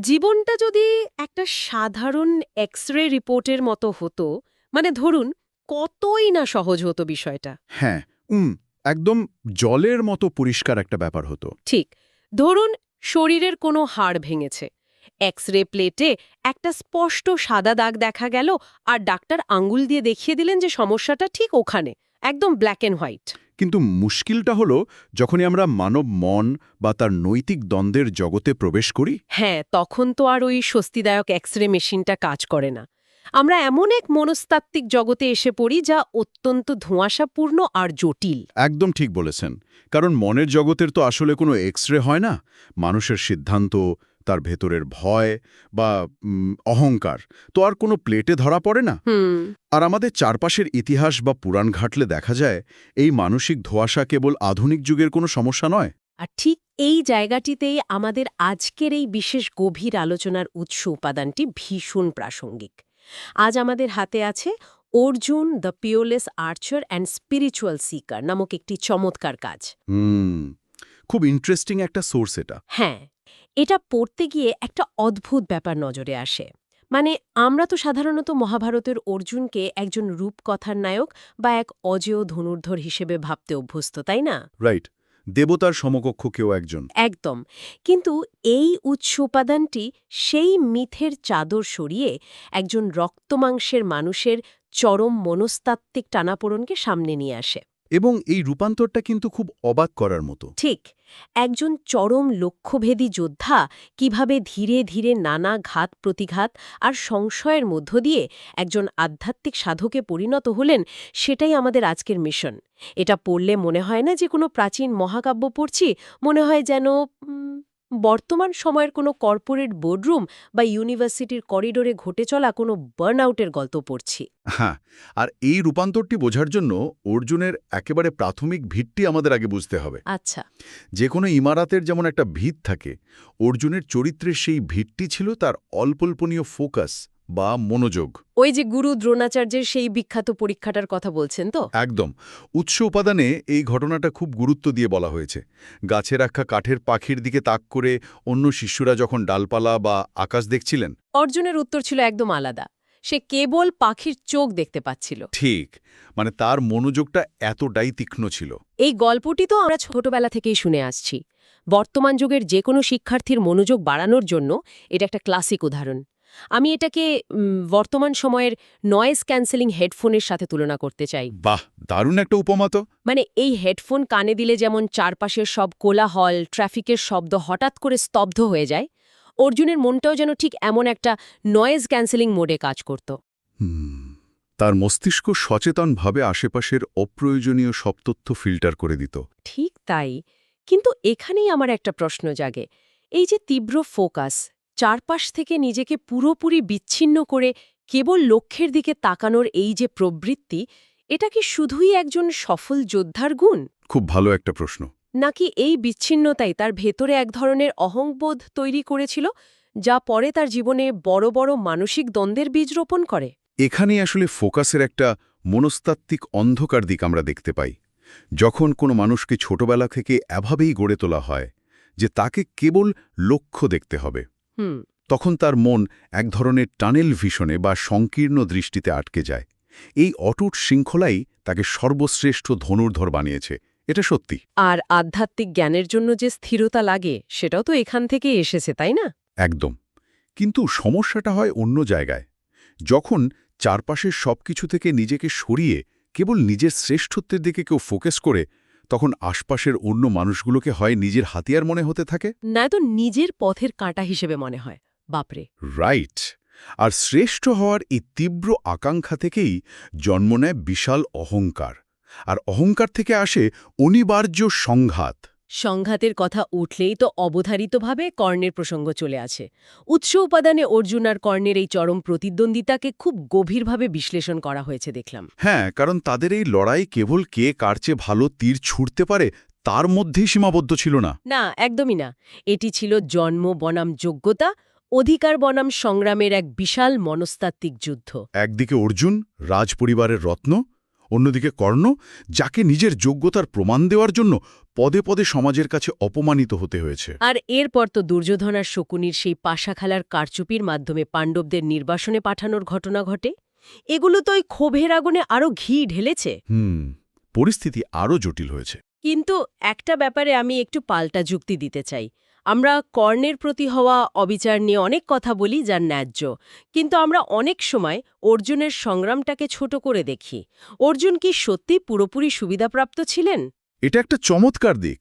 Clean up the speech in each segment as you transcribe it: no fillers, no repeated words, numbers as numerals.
জীবনটা যদি একটা সাধারণ এক্স-রে রিপোর্টের মতো হতো, মানে ধরুন কতই না সহজ হতো বিষয়টা। হ্যাঁ, উম, একদম জলের মতো পরিষ্কার একটা ব্যাপার হতো। ঠিক, ধরুন শরীরের কোনো হাড় ভেঙেছে, এক্স-রে প্লেটে একটা স্পষ্ট সাদা দাগ দেখা গেল, আর ডাক্তার আঙ্গুল দিয়ে দেখিয়ে দিলেন যে সমস্যাটা ঠিক ওখানে, একদম ব্ল্যাক অ্যান্ড হোয়াইট। কিন্তু মুশকিলটা হলো যখনই আমরা মানব মন বা তার নৈতিক দ্বন্দ্বের জগতে প্রবেশ করি। হ্যাঁ, তখন তো আর ওই স্বস্তিদায়ক এক্স-রে মেশিনটা কাজ করে না। আমরা এমন এক মনস্তাত্ত্বিক জগতে এসে পড়ি যা অত্যন্ত ধোঁয়াশাপূর্ণ আর জটিল। একদম ঠিক বলেছেন, কারণ মনের জগতের তো আসলে কোনো এক্সরে হয় না। মানুষের সিদ্ধান্ত, তার ভেতরের ভয় বা অহংকার তো আর কোনো প্লেটে ধরা পড়ে না। হুম। আর আমাদের চারপাশের ইতিহাস বা পুরাণ ঘাটলে দেখা যায় এই মানসিক ধোঁয়াশা কেবল আধুনিক যুগের কোনো সমস্যা নয়। আর ঠিক এই জায়গাটিতেই আমাদের আজকের এই বিশেষ গভীর আলোচনার উৎস উপাদানটি ভীষণ প্রাসঙ্গিক। আজ আমাদের হাতে আছে Arjun the peerless archer and spiritual seeker নামক একটি চমৎকার কাজ। হুম, খুব ইন্টারেস্টিং একটা সোর্স এটা। হ্যাঁ, এটা পড়তে গিয়ে একটা অদ্ভুত ব্যাপার নজরে আসে। মানে আমরা তো সাধারণত মহাভারতের অর্জুনকে একজন রূপকথার নায়ক বা এক অজেয় ধনুর্ধর হিসেবে ভাবতে অভ্যস্ত, তাই না? রাইট, দেবতার সমকক্ষ কেউ একজন। একদম। কিন্তু এই উৎস উপাদানটি সেই মিথের চাদর সরিয়ে একজন রক্তমাংসের মানুষের চরম মনস্তাত্ত্বিক টানাপোড়েনকে সামনে নিয়ে আসে। এবং এই রূপান্তরটা কিন্তু খুব অবাক করার মতো। ঠিক, একজন চরম লক্ষ্যভেদী যোদ্ধা কিভাবে ধীরে ধীরে নানা ঘাত প্রতিঘাত আর সংশয়ের মধ্য দিয়ে একজন আধ্যাত্মিক সাধকে পরিণত হলেন, সেটাই আমাদের আজকের মিশন। এটা পড়লে মনে হয় না যে কোনো প্রাচীন মহাকাব্য পড়ছি, মনে হয় যেন বর্তমান সময়ের কোনো কর্পোরেট বোর্ডরুম বা ইউনিভার্সিটির করিডোরে ঘটে চলা কোনো বার্নআউটের গল্প পড়ছি। হ্যাঁ, আর এই রূপান্তরটি বোঝার জন্য অর্জুনের একেবারে প্রাথমিক ভিতটি আমাদের আগে বুঝতে হবে। আচ্ছা। যে কোনো ইমারাতের যেমন একটা ভিত থাকে, অর্জুনের চরিত্রের সেই ভিতটি ছিল তার অল্পল্পনীয় ফোকাস বা মনোযোগ। ওই যে গুরু দ্রোণাচার্যের সেই বিখ্যাত পরীক্ষাটার কথা বলছেন তো? একদম। উৎস উপাদানে এই ঘটনাটা খুব গুরুত্ব দিয়ে বলা হয়েছে। গাছে রাখা কাঠের পাখির দিকে তাক করে অন্য শিষ্যরা যখন ডালপালা বা আকাশ দেখছিলেন। অর্জুনের উত্তর ছিল একদম আলাদা। সে কেবল পাখির চোখ দেখতে পাচ্ছিল। ঠিক, মানে তার মনোযোগটা এতটাই তীক্ষ্ণ ছিল। এই গল্পটি তো আমরা ছোটবেলা থেকেই শুনে আসছি। বর্তমান যুগের যে কোনো শিক্ষার্থীর মনোযোগ বাড়ানোর জন্য এটা একটা ক্লাসিক উদাহরণ। আমি এটাকে বর্তমান সময়ের নয়েজ ক্যান্সেলিং হেডফোনের সাথে তুলনা করতে চাই। বাহ, দারুণ একটা উপমা তো। মানে এই হেডফোন কানে দিলে যেমন চারপাশের সব কোলাহল, ট্রাফিকের শব্দ হঠাৎ করে স্তব্ধ হয়ে যায়, অর্জুনের মনটাও যেন ঠিক এমন একটা নয়েজ ক্যান্সেলিং মোডে কাজ করত। হুম, তার মস্তিষ্ক সচেতনভাবে আশেপাশের অপ্রয়োজনীয় সব তথ্য ফিল্টার করে দিত। ঠিক তাই। কিন্তু এখানেই আমার একটা প্রশ্ন জাগে। এই যে তীব্র ফোকাস, চারপাশ থেকে নিজেকে পুরোপুরি বিচ্ছিন্ন করে কেবল লক্ষ্যের দিকে তাকানোর এই যে প্রবৃত্তি, এটা কি শুধুই একজন সফল যোদ্ধার গুণ? খুব ভালো একটা প্রশ্ন। নাকি এই বিচ্ছিন্নতাই তার ভেতরে এক ধরনের অহংবোধ তৈরি করেছিল, যা পরে তার জীবনে বড় বড় মানসিক দ্বন্দ্বের বীজ রোপণ করে? এখানেই আসলে ফোকাসের একটা মনস্তাত্ত্বিক অন্ধকার দিক আমরা দেখতে পাই। যখন কোনো মানুষকে ছোটবেলা থেকে এভাবেই গড়ে তোলা হয় যে তাকে কেবল লক্ষ্য দেখতে হবে, হুম। তখন তার মন এক ধরনের টানেল ভিশনে বা সংকীর্ণ দৃষ্টিতে আটকে যায়। এই অটুট শৃঙ্খলাই তাকে সর্বশ্রেষ্ঠ ধনুর্ধর বানিয়েছে, এটা সত্যি। আর আধ্যাত্মিক জ্ঞানের জন্য যে স্থিরতা লাগে, সেটাও তো এখান থেকেই এসেছে, তাই না? একদম। কিন্তু সমস্যাটা হয় অন্য জায়গায়। যখন চারপাশের সবকিছু থেকে নিজেকে সরিয়ে কেবল নিজের শ্রেষ্ঠত্বের দিকে কেউ ফোকাস করে, তখন আশপাশের অন্য মানুষগুলোকে হয় নিজের হাতিয়ার মনে হতে থাকে। নয়তো নিজের পথের কাঁটা হিসেবে মনে হয়। বাপরে! রাইট। আর শ্রেষ্ঠ হওয়ার এই তীব্র আকাঙ্ক্ষা থেকেই জন্ম নেয় বিশাল অহংকার। আর অহংকার থেকে আসে অনিবার্য সংঘাত। সংঘাতের কথা উঠলেই তো অবধারিতভাবে কর্ণের প্রসঙ্গ চলে আসে। উৎস উপাদানে অর্জুন আর কর্ণের এই চরম প্রতিদ্বন্দ্বিতাকে খুব গভীরভাবে বিশ্লেষণ করা হয়েছে দেখলাম। হ্যাঁ, কারণ তাদের এই লড়াই কেবল কে কার চেয়ে ভালো তীর ছুঁড়তে পারে তার মধ্যেই সীমাবদ্ধ ছিল না। না, একদমই না। এটি ছিল জন্ম বনাম যোগ্যতা, অধিকার বনাম সংগ্রামের এক বিশাল মনস্তাত্ত্বিক যুদ্ধ। একদিকে অর্জুন, রাজপরিবারের রত্ন, অন্যদিকে কর্ণ, যাকে নিজের যোগ্যতার প্রমাণ দেওয়ার জন্য পদে পদে সমাজের কাছে অপমানিত হতে হয়েছে। আর এরপর তো দুর্যোধন আর শকুনির সেই পাশা খেলার কারচুপির মাধ্যমে পাণ্ডবদের নির্বাসনে পাঠানোর ঘটনা ঘটে। এগুলো তো ওই ক্ষোভের আগুনে আরও ঘি ঢেলেছে। পরিস্থিতি আরও জটিল হয়েছে। কিন্তু একটা ব্যাপারে আমি একটু পাল্টা যুক্তি দিতে চাই। আমরা কর্ণের প্রতি হওয়া অবিচার নিয়ে অনেক কথা বলি, যার ন্যায্য, কিন্তু আমরা অনেক সময় অর্জুনের সংগ্রামটাকে ছোট করে দেখি। অর্জুন কি সত্যি পুরোপুরি সুবিধাপ্রাপ্ত ছিলেন? এটা একটা চমৎকার দিক।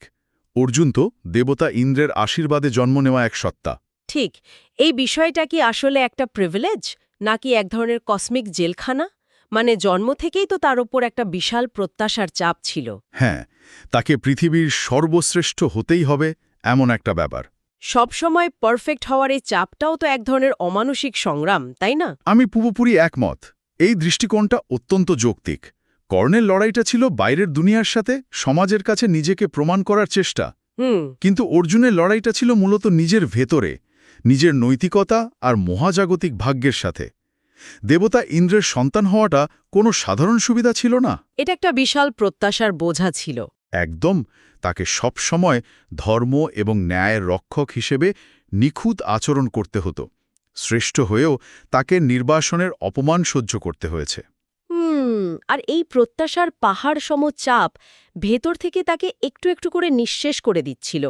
অর্জুন তো দেবতা ইন্দ্রের আশীর্বাদে জন্ম নেওয়া এক সত্তা। ঠিক। এই বিষয়টা কি আসলে একটা প্রিভিলেজ, নাকি এক ধরনের কসমিক জেলখানা? মানে জন্ম থেকেই তো তার ওপর একটা বিশাল প্রত্যাশার চাপ ছিল। হ্যাঁ, তাকে পৃথিবীর সর্বশ্রেষ্ঠ হতেই হবে, এমন একটা ব্যাপার। সবসময় পারফেক্ট হওয়ার এই চাপটাও তো এক ধরনের অমানসিক সংগ্রাম, তাই না? আমি পুরোপুরি একমত। এই দৃষ্টিকোণটা অত্যন্ত যৌক্তিক। কর্ণের লড়াইটা ছিল বাইরের দুনিয়ার সাথে, সমাজের কাছে নিজেকে প্রমাণ করার চেষ্টা। কিন্তু অর্জুনের লড়াইটা ছিল মূলত নিজের ভেতরে, নিজের নৈতিকতা আর মহাজাগতিক ভাগ্যের সাথে। দেবতা ইন্দ্রের সন্তান হওয়াটা কোনো সাধারণ সুবিধা ছিল না। এটা একটা বিশাল প্রত্যাশার বোঝা ছিল। একদম। তাকে সবসময় ধর্ম এবং ন্যায়ের রক্ষক হিসেবে নিখুঁত আচরণ করতে হতো। শ্রেষ্ঠ হয়েও তাকে নির্বাসনের অপমান সহ্য করতে হয়েছে। আর এই প্রত্যাশার পাহাড় সম চাপ ভেতর থেকে তাকে একটু একটু করে নিঃশেষ করে দিচ্ছিল,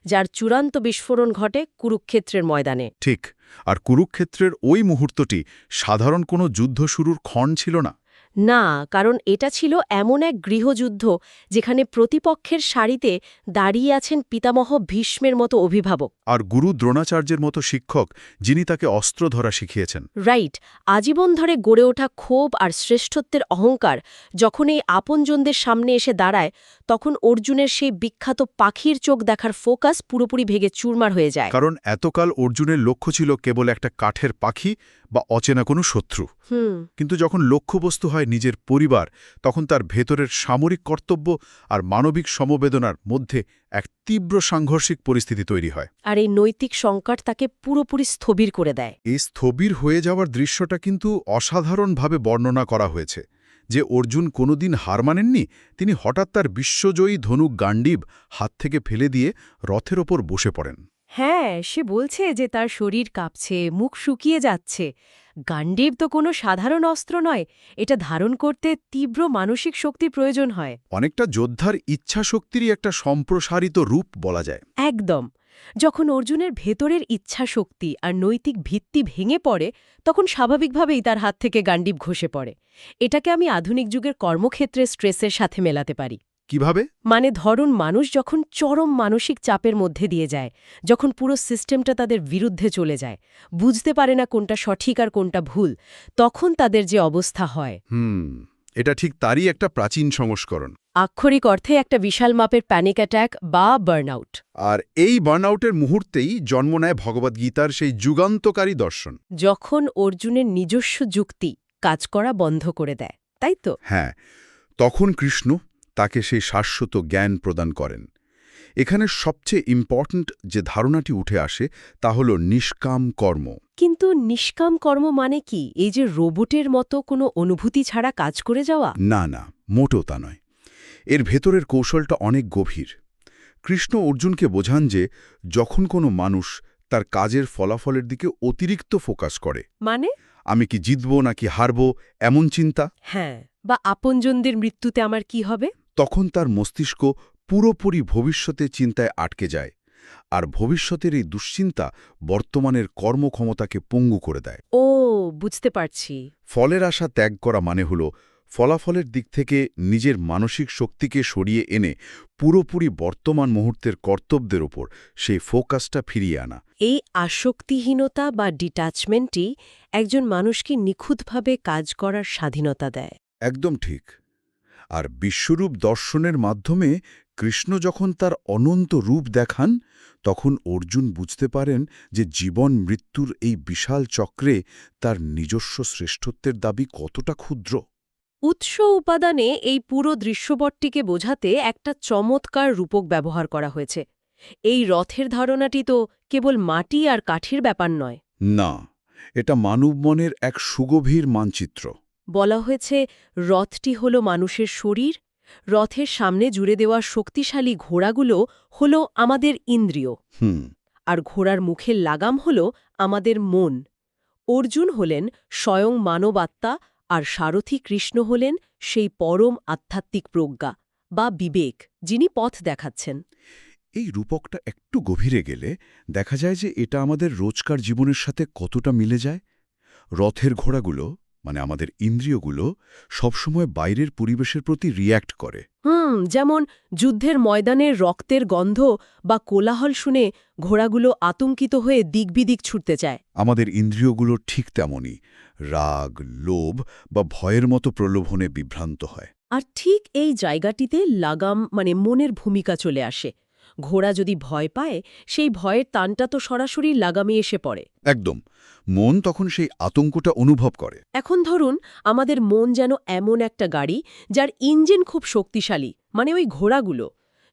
যার চূড়ান্ত বিস্ফোরণ ঘটে কুরুক্ষেত্রের ময়দানে। ঠিক। আর কুরুক্ষেত্রের ওই মুহূর্তটি সাধারণ কোনো যুদ্ধ শুরুর ক্ষণ ছিল না। না, কারণ এটা ছিল এমন এক গৃহযুদ্ধ যেখানে প্রতিপক্ষের সারিতে দাঁড়িয়ে আছেন পিতামহ ভীষ্মের মতো অভিভাবক, আর গুরু দ্রোণাচার্যের মতো শিক্ষক, যিনি তাকে অস্ত্র ধরা শিখিয়েছেন। রাইট। আজীবন ধরে গড়ে ওঠা ক্ষোভ আর শ্রেষ্ঠত্বের অহংকার যখন এই আপনজনদের সামনে এসে দাঁড়ায়, তখন অর্জুনের সেই বিখ্যাত পাখির চোখ দেখার ফোকাস পুরোপুরি ভেঙে চুরমার হয়ে যায়। কারণ এতকাল অর্জুনের লক্ষ্য ছিল কেবল একটা কাঠের পাখি বা অচেনা কোনো শত্রু। কিন্তু যখন লক্ষ্যবস্তু হয় নিজের পরিবার, তখন তার ভেতরের সামরিক কর্তব্য আর মানবিক সমবেদনার মধ্যে এক তীব্র সাংঘর্ষিক পরিস্থিতি তৈরি হয়। আর এই নৈতিক সংকট তাকে পুরোপুরি স্থবির করে দেয়। এই স্থবির হয়ে যাওয়ার দৃশ্যটা কিন্তু অসাধারণভাবে বর্ণনা করা হয়েছে। যে অর্জুন কোনোদিন হার মানেননি, তিনি হঠাৎ তার বিশ্বজয়ী ধনুক গান্ডীব হাত থেকে ফেলে দিয়ে রথের ওপর বসে পড়েন। হ্যাঁ, সে বলছে যে তার শরীর কাঁপছে, মুখ শুকিয়ে যাচ্ছে। গান্ডীব তো কোনো সাধারণ অস্ত্র নয়, এটা ধারণ করতে তীব্র মানসিক শক্তির প্রয়োজন হয়। অনেকটা যোদ্ধার ইচ্ছাশক্তিরই একটা সম্প্রসারিত রূপ বলা যায়। একদম। যখন অর্জুনের ভেতরের ইচ্ছাশক্তি আর নৈতিক ভিত্তি ভেঙে পড়ে, তখন স্বাভাবিকভাবেই তার হাত থেকে গান্ডীব খসে পড়ে। এটাকে আমি আধুনিক যুগের কর্মক্ষেত্রে স্ট্রেসের সাথে মেলাতে পারি। কিভাবে? মানে ধরুন, মানুষ যখন চরম মানসিক চাপের মধ্যে দিয়ে যায়, যখন পুরো সিস্টেমটা তাদের বিরুদ্ধে চলে যায়, বুঝতে পারে না কোনটা সঠিক আর কোনটা ভুল, তখন তাদের যে অবস্থা হয়। এটা ঠিক তারই একটা প্রাচীন সংস্করণ। আক্ষরিক অর্থে একটা বিশাল মাপের প্যানিক অ্যাট্যাক বা বার্নআউট। আর এই বার্নআউটের মুহূর্তেই জন্ম নেয় ভগবদ্গীতার সেই যুগান্তকারী দর্শন। যখন অর্জুনের নিজস্ব যুক্তি কাজ করা বন্ধ করে দেয়, তাই তো? হ্যাঁ, তখন কৃষ্ণ তাকে সেই শাশ্বত জ্ঞান প্রদান করেন। এখানে সবচেয়ে ইম্পর্ট্যান্ট যে ধারণাটি উঠে আসে তা হল নিষ্কাম কর্ম। কিন্তু নিষ্কাম কর্ম মানে কি? এই যে রোবটের মতো কোনো অনুভূতি ছাড়া কাজ করে যাওয়া? না না, মোটেও তা নয়। এর ভেতরের কৌশলটা অনেক গভীর। কৃষ্ণ অর্জুনকে বোঝান যে যখন কোনো মানুষ তার কাজের ফলাফলের দিকে অতিরিক্ত ফোকাস করে, মানে আমি কি জিতব নাকি হারব এমন চিন্তা, হ্যাঁ, বা আপনজনদের মৃত্যুতে আমার কি হবে, তখন তার মস্তিষ্ক পুরোপুরি ভবিষ্যতের চিন্তায় আটকে যায়। আর ভবিষ্যতের এই দুশ্চিন্তা বর্তমানের কর্মক্ষমতাকে পঙ্গু করে দেয়। ও, বুঝতে পারছি। ফলের আশা ত্যাগ করা মানে হল ফলাফলের দিক থেকে নিজের মানসিক শক্তিকে সরিয়ে এনে পুরোপুরি বর্তমান মুহূর্তের কর্তব্যের ওপর সেই ফোকাসটা ফিরিয়ে আনা। এই আসক্তিহীনতা বা ডিট্যাচমেন্টই একজন মানুষকে নিখুঁতভাবে কাজ করার স্বাধীনতা দেয়। একদম ঠিক। আর বিশ্বরূপ দর্শনের মাধ্যমে কৃষ্ণ যখন তার অনন্ত রূপ দেখান, তখন অর্জুন বুঝতে পারেন যে জীবন মৃত্যুর এই বিশাল চক্রে তার নিজস্ব শ্রেষ্ঠত্বের দাবি কতটা ক্ষুদ্র। উৎস উপাদানে এই পুরো দৃশ্যপটটিকে বোঝাতে একটা চমৎকার রূপক ব্যবহার করা হয়েছে। এই রথের ধারণাটি তো কেবল মাটি আর কাঠির ব্যাপার নয়। না, এটা মানব মনের এক সুগভীর মানচিত্র। বলা হয়েছে রথটি হল মানুষের শরীর, রথের সামনে জুড়ে দেওয়া শক্তিশালী ঘোড়াগুলো হল আমাদের ইন্দ্রিয়, হুম। আর ঘোড়ার মুখের লাগাম হল আমাদের মন। অর্জুন হলেন স্বয়ং মানবাত্মা, আর সারথি কৃষ্ণ হলেন সেই পরম আধ্যাত্মিক প্রজ্ঞা বা বিবেক, যিনি পথ দেখাচ্ছেন। এই রূপকটা একটু গভীরে গেলে দেখা যায় যে এটা আমাদের রোজকার জীবনের সাথে কতটা মিলে যায়। রথের ঘোড়াগুলো মানে আমাদের ইন্দ্রিয়গুলো সবসময় বাইরের পরিবেশের প্রতি রিয়্যাক্ট করে। যেমন যুদ্ধের ময়দানের রক্তের গন্ধ বা কোলাহল শুনে ঘোড়াগুলো আতঙ্কিত হয়ে দিকবিদিক ছুটতে চায়। আমাদের ইন্দ্রিয়গুলো ঠিক তেমনই রাগ, লোভ বা ভয়ের মতো প্রলোভনে বিভ্রান্ত হয়। আর ঠিক এই জায়গাটিতে লাগাম মানে মনের ভূমিকা চলে আসে। ঘোড়া যদি ভয় পায়, সেই ভয়ের টানটা তো সরাসরি লাগামে এসে পড়ে। একদম, মন তখন সেই আতঙ্কটা অনুভব করে। এখন ধরুন আমাদের মন যেন এমন একটা গাড়ি যার ইঞ্জিন খুব শক্তিশালী, মানে ওই ঘোড়াগুলো,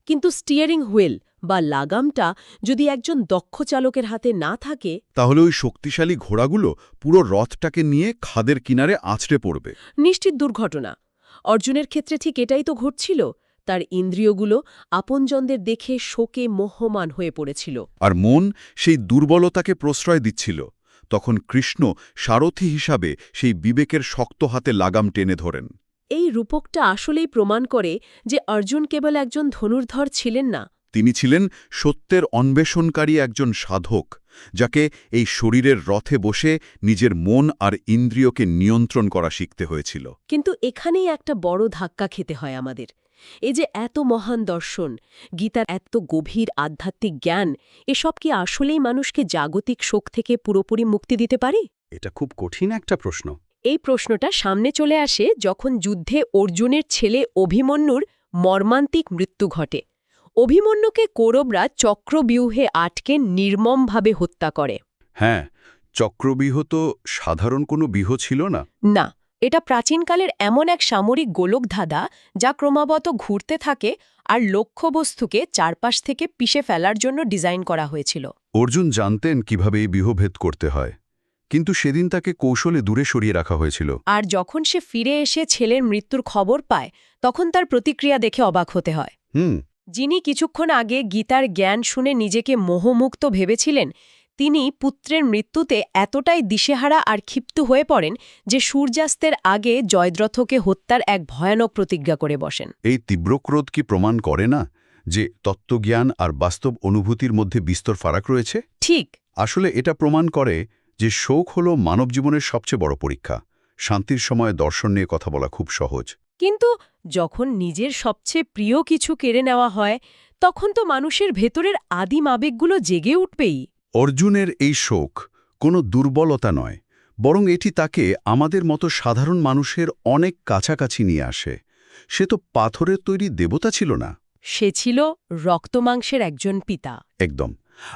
কিন্তু স্টিয়ারিং হুইল বা লাগামটা যদি একজন দক্ষ চালকের হাতে না থাকে, তাহলে ওই শক্তিশালী ঘোড়াগুলো পুরো রথটাকে নিয়ে খাদের কিনারে আছড়ে পড়বে। নিশ্চিত দুর্ঘটনা। অর্জুনের ক্ষেত্রে ঠিক এটাই তো ঘটছিল। তার ইন্দ্রিয়গুলো আপনজনদের দেখে শোকে মোহমান হয়ে পড়েছিল। আর মন সেই দুর্বলতাকে প্রশ্রয় দিচ্ছিল। তখন কৃষ্ণ সারথি হিসাবে সেই বিবেকের শক্ত হাতে লাগাম টেনে ধরেন। এই রূপকটা আসলেই প্রমাণ করে যে অর্জুন কেবল একজন ধনুর্ধর ছিলেন না, তিনি ছিলেন সত্যের অন্বেষণকারী একজন সাধক, যাকে এই শরীরের রথে বসে নিজের মন আর ইন্দ্রিয়কে নিয়ন্ত্রণ করা শিখতে হয়েছিল। কিন্তু এখানেই একটা বড় ধাক্কা খেতে হয় আমাদের। এই যে এত মহান দর্শন, গীতার এত গভীর আধ্যাত্মিক জ্ঞান, এসব কি আসলেই মানুষকে জাগতিক শোক থেকে পুরোপুরি মুক্তি দিতে পারে? এটা খুব কঠিন একটা প্রশ্ন। এই প্রশ্নটা সামনে চলে আসে যখন যুদ্ধে অর্জুনের ছেলে অভিমন্যুর মর্মান্তিক মৃত্যু ঘটে। অভিমন্যুকে কৌরবরা চক্রব্যূহে আটকে নির্মমভাবে হত্যা করে। হ্যাঁ, চক্রব্যূহ তো সাধারণ কোনো ব্যূহ ছিল না। না, এটা প্রাচীনকালের এমন এক সামরিক গোলকধাঁধা যা ক্রমাগত ঘুরতে থাকে আর লক্ষ্যবস্তুকে চারপাশ থেকে পিষে ফেলার জন্য ডিজাইন করা হয়েছিল। অর্জুন জানতেন কিভাবে এই ব্যূহভেদ করতে হয়, কিন্তু সেদিন তাকে কৌশলে দূরে সরিয়ে রাখা হয়েছিল। আর যখন সে ফিরে এসে ছেলের মৃত্যুর খবর পায়, তখন তার প্রতিক্রিয়া দেখে অবাক হতে হয়। যিনি কিছুক্ষণ আগে গীতার জ্ঞান শুনে নিজেকে মোহমুক্ত ভেবেছিলেন, তিনি পুত্রের মৃত্যুতে এতটাই দিশেহারা আর ক্ষিপ্ত হয়ে পড়েন যে সূর্যাস্তের আগে জয়দ্রথকে হত্যার এক ভয়ানক প্রতিজ্ঞা করে বসেন। এই তীব্র ক্রোধ কি প্রমাণ করে না যে তত্ত্বজ্ঞান আর বাস্তব অনুভূতির মধ্যে বিস্তর ফারাক রয়েছে? ঠিক। আসলে এটা প্রমাণ করে যে শোক হল মানবজীবনের সবচেয়ে বড় পরীক্ষা। শান্তির সময় দর্শন নিয়ে কথা বলা খুব সহজ, কিন্তু যখন নিজের সবচেয়ে প্রিয় কিছু কেড়ে নেওয়া হয়, তখন তো মানুষের ভেতরের আদিম আবেগগুলো জেগে উঠবেই। অর্জুনের এই শোক কোনো দুর্বলতা নয়, বরং এটি তাকে আমাদের মতো সাধারণ মানুষের অনেক কাছাকাছি নিয়ে আসে। সে তো পাথরের তৈরি দেবতা ছিল না, সে ছিল রক্তমাংসের একজন পিতা। একদম।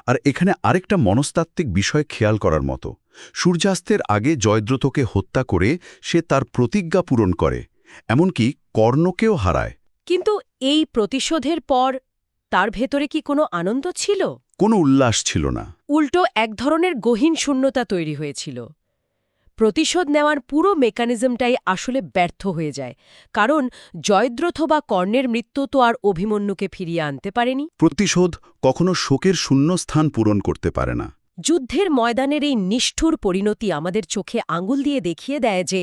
আর এখানে আরেকটা মনস্তাত্ত্বিক বিষয় খেয়াল করার মতো। সূর্যাস্তের আগে জয়দ্রথকে হত্যা করে সে তার প্রতিজ্ঞা পূরণ করে, এমনকি কর্ণকেও হারায়। কিন্তু এই প্রতিশোধের পর তার ভেতরে কি কোনো আনন্দ ছিল? কোনো উল্লাস ছিল না। উল্টো এক ধরনের গহীন শূন্যতা তৈরি হয়েছিল। প্রতিশোধ নেওয়ার পুরো মেকানিজমটাই আসলে ব্যর্থ হয়ে যায়, কারণ জয়দ্রথ বা কর্ণের মৃত্যু তো আর অভিমন্যুকে ফিরিয়ে আনতে পারেনি। প্রতিশোধ কখনো শোকের শূন্যস্থান পূরণ করতে পারে না। যুদ্ধের ময়দানের এই নিষ্ঠুর পরিণতি আমাদের চোখে আঙুল দিয়ে দেখিয়ে দেয় যে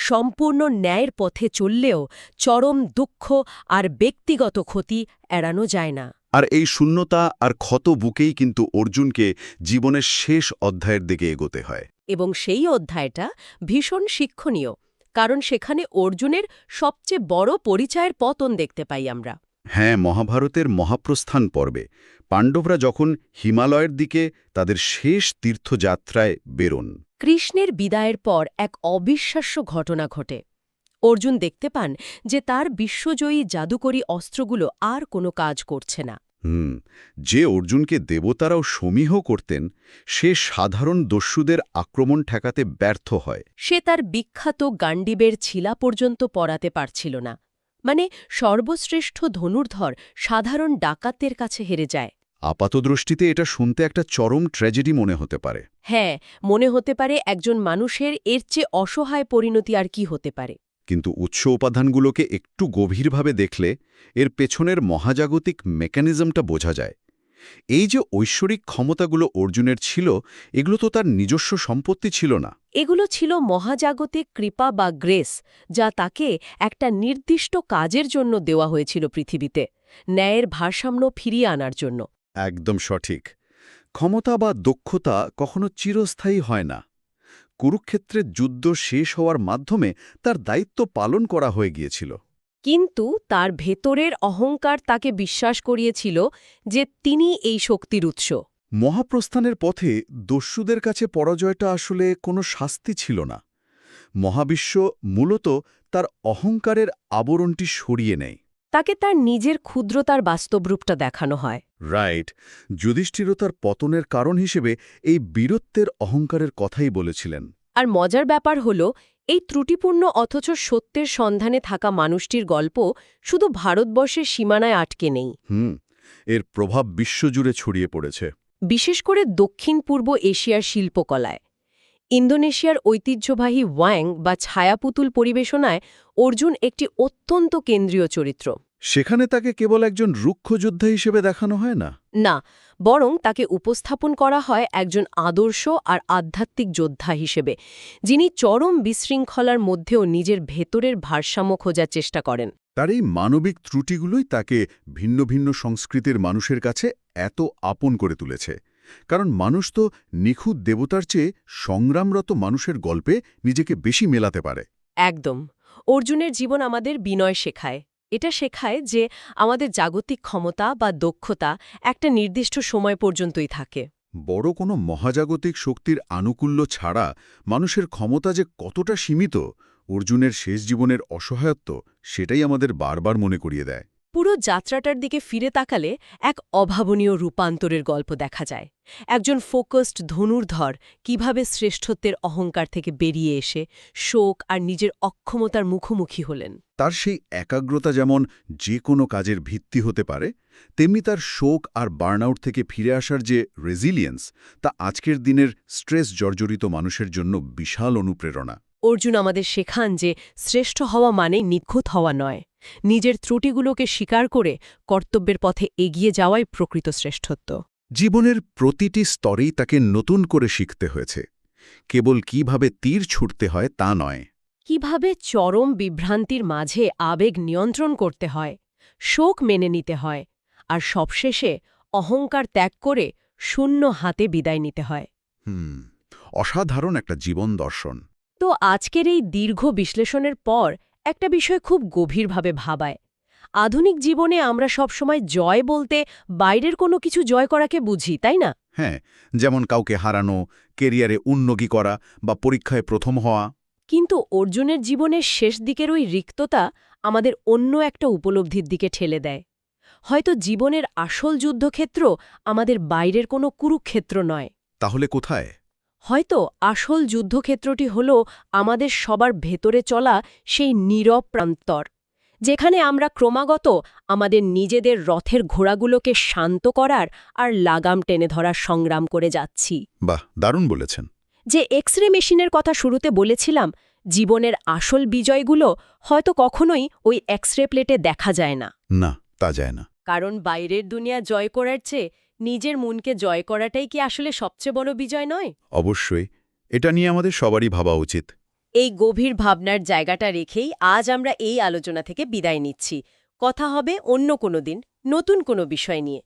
সম্পূর্ণ ন্যায়ের পথে চললেও চরম দুঃখ আর ব্যক্তিগত ক্ষতি এড়ানো যায় না। আর এই শূন্যতা আর ক্ষত বুকেই কিন্তু অর্জুনকে জীবনের শেষ অধ্যায়ের দিকে এগোতে হয়। এবং সেই অধ্যায়টা ভীষণ শিক্ষণীয়, কারণ সেখানে অর্জুনের সবচেয়ে বড় পরিচয়ের পতন দেখতে পাই আমরা। হ্যাঁ, মহাভারতের মহাপ্রস্থান পর্বে পাণ্ডবরা যখন হিমালয়ের দিকে তাদের শেষ তীর্থযাত্রায় বেরোন, কৃষ্ণের বিদায়ের পর এক অবিশ্বাস্য ঘটনা ঘটে। অর্জুন দেখতে পান যে তার বিশ্বজয়ী জাদুকরী অস্ত্রগুলো আর কোনো কাজ করছে না। যে অর্জুনকে দেবতারাও সমীহ করতেন, সে সাধারণ দস্যুদের আক্রমণ ঠেকাতে ব্যর্থ হয়। সে তার বিখ্যাত গান্ডিবের ছিলা পর্যন্ত পরাতে পারছিল না, মানে সর্বশ্রেষ্ঠ ধনুর্ধর সাধারণ ডাকাতদের কাছে হেরে যায়। আপাতদৃষ্টিতে এটা শুনতে একটা চরম ট্র্যাজেডি মনে হতে পারে। হ্যাঁ, মনে হতে পারে একজন মানুষের এর চেয়ে অসহায় পরিণতি আর কি হতে পারে। কিন্তু উৎস উপাদানগুলোকে একটু গভীরভাবে দেখলে এর পেছনের মহাজাগতিক মেকানিজমটা বোঝা যায়। এই যে ঐশ্বরিক ক্ষমতাগুলো অর্জুনের ছিল, এগুলো তো তার নিজস্ব সম্পত্তি ছিল না। এগুলো ছিল মহাজাগতিক কৃপা বা গ্রেস, যা তাকে একটা নির্দিষ্ট কাজের জন্য দেওয়া হয়েছিল পৃথিবীতে, ন্যায়ের ভারসাম্য ফিরিয়ে আনার জন্য। একদম সঠিক। ক্ষমতা বা দক্ষতা কখনো চিরস্থায়ী হয় না। কুরুক্ষেত্রের যুদ্ধ শেষ হওয়ার মাধ্যমে তার দায়িত্ব পালন করা হয়ে গিয়েছিল। কিন্তু তার ভেতরের অহংকার তাকে বিশ্বাস করিয়েছিল যে তিনি এই শক্তির উৎস। মহাপ্রস্থানের পথে দস্যুদের কাছে পরাজয়টা আসলে কোনো শাস্তি ছিল না। মহাবিশ্ব মূলত তার অহংকারের আবরণটি সরিয়ে নেয়। তাকে তার নিজের ক্ষুদ্রতার বাস্তব রূপটা দেখানো হয়। রাইট। যুধিষ্ঠিরও তার পতনের কারণ হিসেবে এই বীরত্বের অহংকারের কথাই বলেছিলেন। আর মজার ব্যাপার হল, এই ত্রুটিপূর্ণ অথচ সত্যের সন্ধানে থাকা মানুষটির গল্প শুধু ভারতবর্ষের সীমানায় আটকে নেই। এর প্রভাব বিশ্বজুড়ে ছড়িয়ে পড়েছে। বিশেষ করে দক্ষিণ পূর্ব এশিয়ার শিল্পকলায়। ইন্দোনেশিয়ার ঐতিহ্যবাহী ওয়াং বা ছায়াপুতুল পরিবেশনায় অর্জুন একটি অত্যন্ত কেন্দ্রীয় চরিত্র। সেখানে তাকে কেবল একজন রুক্ষ যোদ্ধা হিসেবে দেখানো হয় না। না, বরং তাকে উপস্থাপন করা হয় একজন আদর্শ আর আধ্যাত্মিক যোদ্ধা হিসেবে, যিনি চরম বিশৃঙ্খলার মধ্যেও নিজের ভেতরের ভারসাম্য খোঁজার চেষ্টা করেন। তার এই মানবিক ত্রুটিগুলোই তাকে ভিন্ন ভিন্ন সংস্কৃতির মানুষের কাছে এত আপন করে তুলেছে। কারণ মানুষ তো নিখুঁত দেবতার চেয়ে সংগ্রামরত মানুষের গল্পে নিজেকে বেশি মেলাতে পারে। একদম। অর্জুনের জীবন আমাদের বিনয় শেখায়। এটা শেখায় যে আমাদের জাগতিক ক্ষমতা বা দক্ষতা একটা নির্দিষ্ট সময় পর্যন্তই থাকে। বড় কোনো মহাজাগতিক শক্তির আনুকূল্য ছাড়া মানুষের ক্ষমতা যে কতটা সীমিত, অর্জুনের শেষ জীবনের অসহায়ত্ব সেটাই আমাদের বারবার মনে করিয়ে দেয়। পুরো যাত্রাটার দিকে ফিরে তাকালে এক অভাবনীয় রূপান্তরের গল্প দেখা যায়। একজন ফোকাসড ধনুর্ধর কিভাবে শ্রেষ্ঠত্বের অহংকার থেকে বেরিয়ে এসে শোক আর নিজের অক্ষমতার মুখোমুখি হলেন। তার সেই একাগ্রতা যেমন যে কোনো কাজের ভিত্তি হতে পারে, তেমনি তার শোক আর বার্নআউট থেকে ফিরে আসার যে রেজিলিয়েন্স, তা আজকের দিনের স্ট্রেস জর্জরিত মানুষের জন্য বিশাল অনুপ্রেরণা। অর্জুন আমাদের শেখান যে শ্রেষ্ঠ হওয়া মানে নিখুঁত হওয়া নয়, নিজের ত্রুটিগুলোকে স্বীকার করে কর্তব্যের পথে এগিয়ে যাওয়াই প্রকৃত শ্রেষ্ঠত্ব। জীবনের প্রতিটি স্তরেই তাকে নতুন করে শিখতে হয়েছে। কেবল কিভাবে তীর ছুটতে হয় তা নয়, কিভাবে চরম বিভ্রান্তির মাঝে আবেগ নিয়ন্ত্রণ করতে হয়, শোক মেনে নিতে হয়, আর সবশেষে অহংকার ত্যাগ করে শূন্য হাতে বিদায় নিতে হয়। অসাধারণ একটা জীবন দর্শন। তো আজকের এই দীর্ঘ বিশ্লেষণের পর একটা বিষয় খুব গভীরভাবে ভাবায়। আধুনিক জীবনে আমরা সবসময় জয় বলতে বাইরের কোনো কিছু জয় করাকে বুঝি, তাই না? হ্যাঁ, যেমন কাউকে হারানো, কেরিয়ারে উন্নতি করা বা পরীক্ষায় প্রথম হওয়া। কিন্তু অর্জুনের জীবনের শেষ দিকের ওই রিক্ততা আমাদের অন্য একটা উপলব্ধির দিকে ঠেলে দেয়। হয়তো জীবনের আসল যুদ্ধক্ষেত্র আমাদের বাইরের কোনো কুরুক্ষেত্র নয়। তাহলে কোথায়? হয়তো আসল যুদ্ধক্ষেত্রটি হল আমাদের সবার ভেতরে চলা সেই নীরব প্রান্তর, যেখানে আমরা ক্রমাগত আমাদের নিজেদের রথের ঘোড়াগুলোকে শান্ত করার আর লাগাম টেনে ধরার সংগ্রাম করে যাচ্ছি। বাহ, দারুণ বলেছেন। যে এক্স-রে মেশিনের কথা শুরুতে বলেছিলাম, জীবনের আসল বিজয়গুলো হয়তো কখনোই ওই এক্স-রে প্লেটে দেখা যায় না। না, তা যায় না। কারণ বাইরের দুনিয়া জয় করার চেয়ে নিজের মনকে জয় করাটাই কি আসলে সবচেয়ে বড় বিজয় নয়? অবশ্যই, এটা নিয়ে আমাদের সবারই ভাবা উচিত। এই গভীর ভাবনার জায়গাটা রেখেই আজ আমরা এই আলোচনা থেকে বিদায় নিচ্ছি। কথা হবে অন্য কোনো দিন, নতুন কোনো বিষয় নিয়ে।